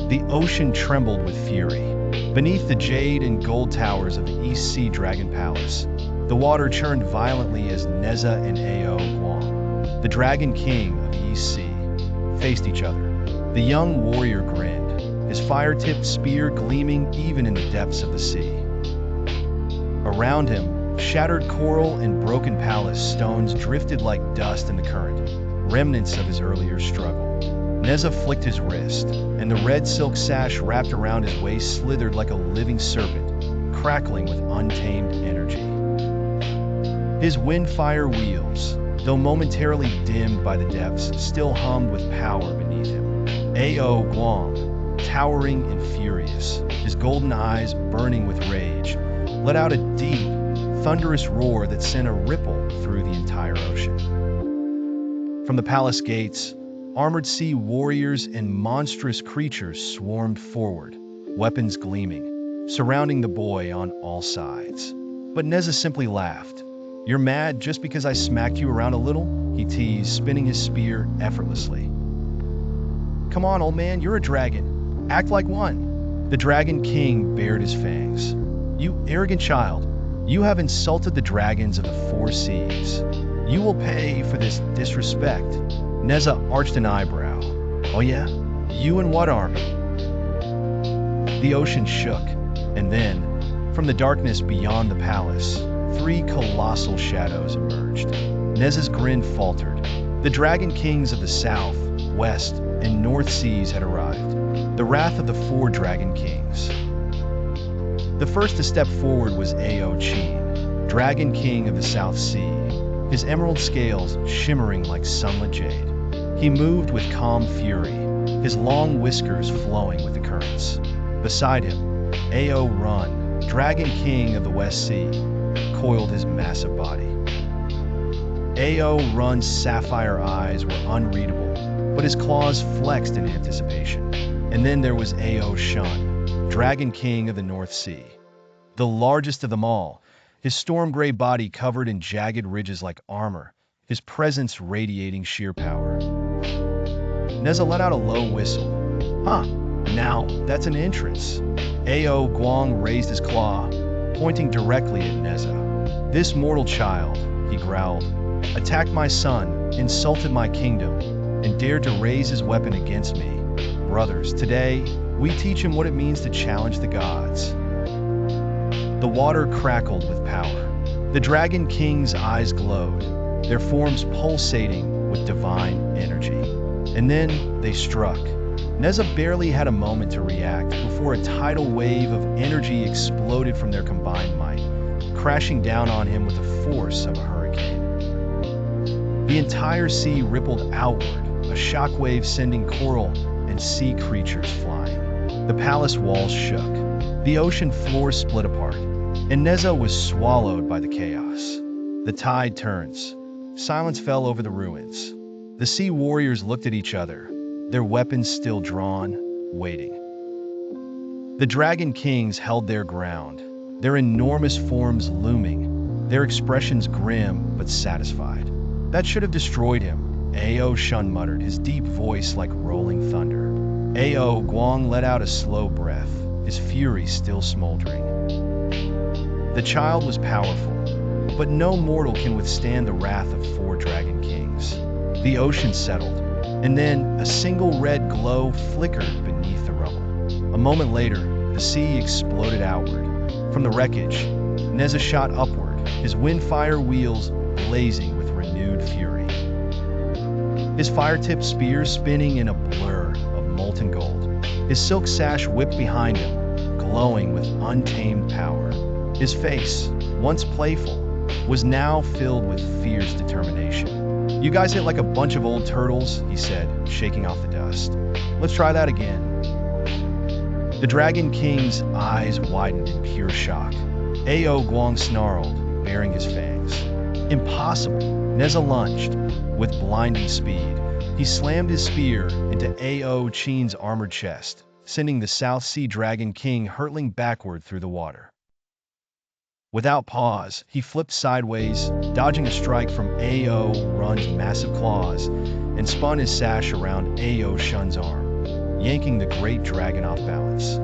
The ocean trembled with fury. Beneath the jade and gold towers of the East Sea Dragon Palace, the water churned violently as Nezha and Ao Guang, the Dragon King of the East Sea, faced each other. The young warrior grinned, his fire-tipped spear gleaming even in the depths of the sea. Around him, shattered coral and broken palace stones drifted like dust in the current, remnants of his earlier struggle. Nezha flicked his wrist, and the red silk sash wrapped around his waist slithered like a living serpent, crackling with untamed energy. His wind-fire wheels, though momentarily dimmed by the depths, still hummed with power beneath him. Ao Guang, towering and furious, his golden eyes burning with rage, let out a deep, thunderous roar that sent a ripple through the entire ocean. From the palace gates, armored sea warriors and monstrous creatures swarmed forward, weapons gleaming, surrounding the boy on all sides. But Nezha simply laughed. "You're mad just because I smacked you around a little?" he teased, spinning his spear effortlessly. "Come on, old man, you're a dragon. Act like one." The Dragon King bared his fangs. "You arrogant child, you have insulted the dragons of the four seas. You will pay for this disrespect." Nezha arched an eyebrow. "Oh yeah? You and what army?" The ocean shook, and then, from the darkness beyond the palace, three colossal shadows emerged. Nezha's grin faltered. The Dragon Kings of the South, West, and North Seas had arrived. The wrath of the four Dragon Kings. The first to step forward was Ao Guang, Dragon King of the South Sea, his emerald scales shimmering like sunlit jade. He moved with calm fury, his long whiskers flowing with the currents. Beside him, Ao Run, Dragon King of the West Sea, coiled his massive body. Ao Run's sapphire eyes were unreadable, but his claws flexed in anticipation. And then there was Ao Shun, Dragon King of the North Sea, the largest of them all, his storm gray body covered in jagged ridges like armor, his presence radiating sheer power. Nezha let out a low whistle. "Huh, now that's an entrance." Ao Guang raised his claw, pointing directly at Nezha. "This mortal child," he growled, "attacked my son, insulted my kingdom, and dared to raise his weapon against me. Brothers, today, we teach him what it means to challenge the gods." The water crackled with power. The Dragon King's eyes glowed, their forms pulsating with divine energy. And then they struck. Nezha barely had a moment to react before a tidal wave of energy exploded from their combined might, crashing down on him with the force of a hurricane. The entire sea rippled outward, a shockwave sending coral and sea creatures flying. The palace walls shook. The ocean floor split apart, and Nezha was swallowed by the chaos. The tide turns. Silence fell over the ruins. The sea warriors looked at each other, their weapons still drawn, waiting. The Dragon Kings held their ground, their enormous forms looming, their expressions grim but satisfied. "That should have destroyed him," Ao Shun muttered, his deep voice like rolling thunder. Ao Guang let out a slow breath, his fury still smoldering. The child was powerful, but no mortal can withstand the wrath of four Dragon Kings. The ocean settled, and then a single red glow flickered beneath the rubble. A moment later, the sea exploded outward. From the wreckage, Nezha shot upward, his wind-fire wheels blazing with renewed fury. His fire-tipped spear spinning in a blur of molten gold. His silk sash whipped behind him, glowing with untamed power. His face, once playful, was now filled with fierce determination. "You guys hit like a bunch of old turtles," he said, shaking off the dust. "Let's try that again." The Dragon King's eyes widened in pure shock. Ao Guang snarled, baring his fangs. "Impossible!" Nezha lunged. With blinding speed, he slammed his spear into Ao Guang's armored chest, sending the South Sea Dragon King hurtling backward through the water. Without pause, he flipped sideways, dodging a strike from Ao Run's massive claws, and spun his sash around Ao Shun's arm. yanking the great dragon off balance.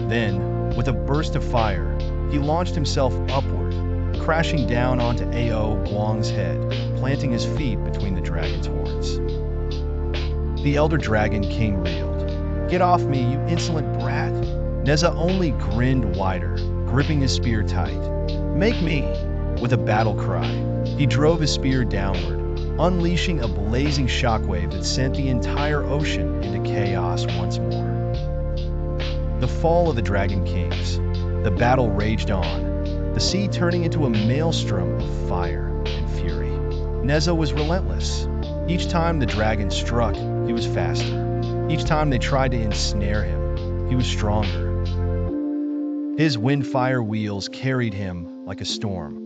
Then, with a burst of fire, he launched himself upward, crashing down onto Ao Guang's head, planting his feet between the dragon's horns. The elder dragon king reeled. "Get off me, you insolent brat!" Nezha only grinned wider, gripping his spear tight. "Make me!" With a battle cry, he drove his spear downward, unleashing a blazing shockwave that sent the entire ocean into chaos once more. The fall of the Dragon Kings. The battle raged on, the sea turning into a maelstrom of fire and fury. Nezha was relentless. Each time the dragon struck, he was faster. Each time they tried to ensnare him, he was stronger. His windfire wheels carried him like a storm,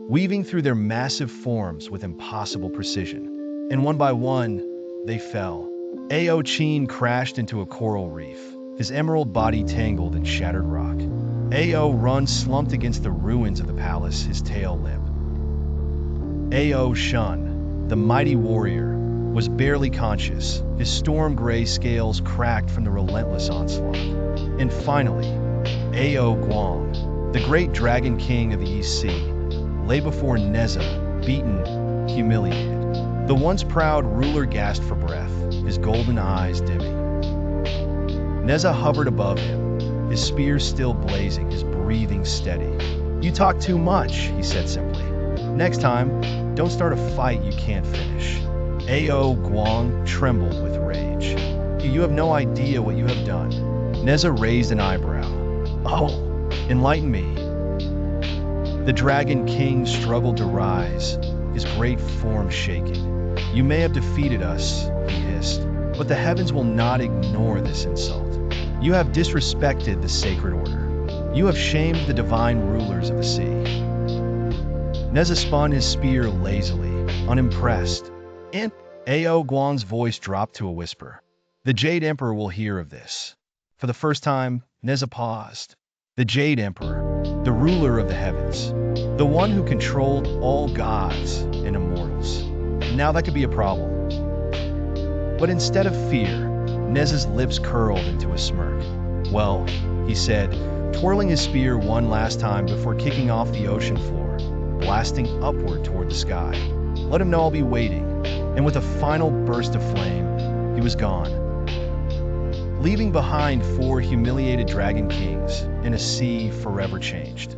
weaving through their massive forms with impossible precision. And one by one, they fell. Ao Qin crashed into a coral reef, his emerald body tangled in shattered rock. Ao Run slumped against the ruins of the palace, his tail limp. Ao Shun, the mighty warrior, was barely conscious, his storm gray scales cracked from the relentless onslaught. And finally, Ao Guang, the great dragon king of the East Sea, lay before Nezha, beaten, humiliated. The once proud ruler gasped for breath, his golden eyes dimming. Nezha hovered above him, his spear still blazing, his breathing steady. "You talk too much," he said simply. "Next time, don't start a fight you can't finish." Ao Guang trembled with rage. "You have no idea what you have done." Nezha raised an eyebrow. "Oh, enlighten me." The Dragon King struggled to rise, his great form shaking. "You may have defeated us," he hissed, "but the heavens will not ignore this insult. You have disrespected the sacred order. You have shamed the divine rulers of the sea." Nezha spun his spear lazily, unimpressed. "And Ao Guang's voice dropped to a whisper. "The Jade Emperor will hear of this." For the first time, Nezha paused. The Jade Emperor, the ruler of the heavens, the one who controlled all gods and immortals. Now that could be a problem. But instead of fear, Nezha's lips curled into a smirk. "Well," he said, twirling his spear one last time before kicking off the ocean floor, blasting upward toward the sky. "Let him know I'll be waiting." And with a final burst of flame, he was gone, leaving behind 4 humiliated dragon kings in a sea forever changed.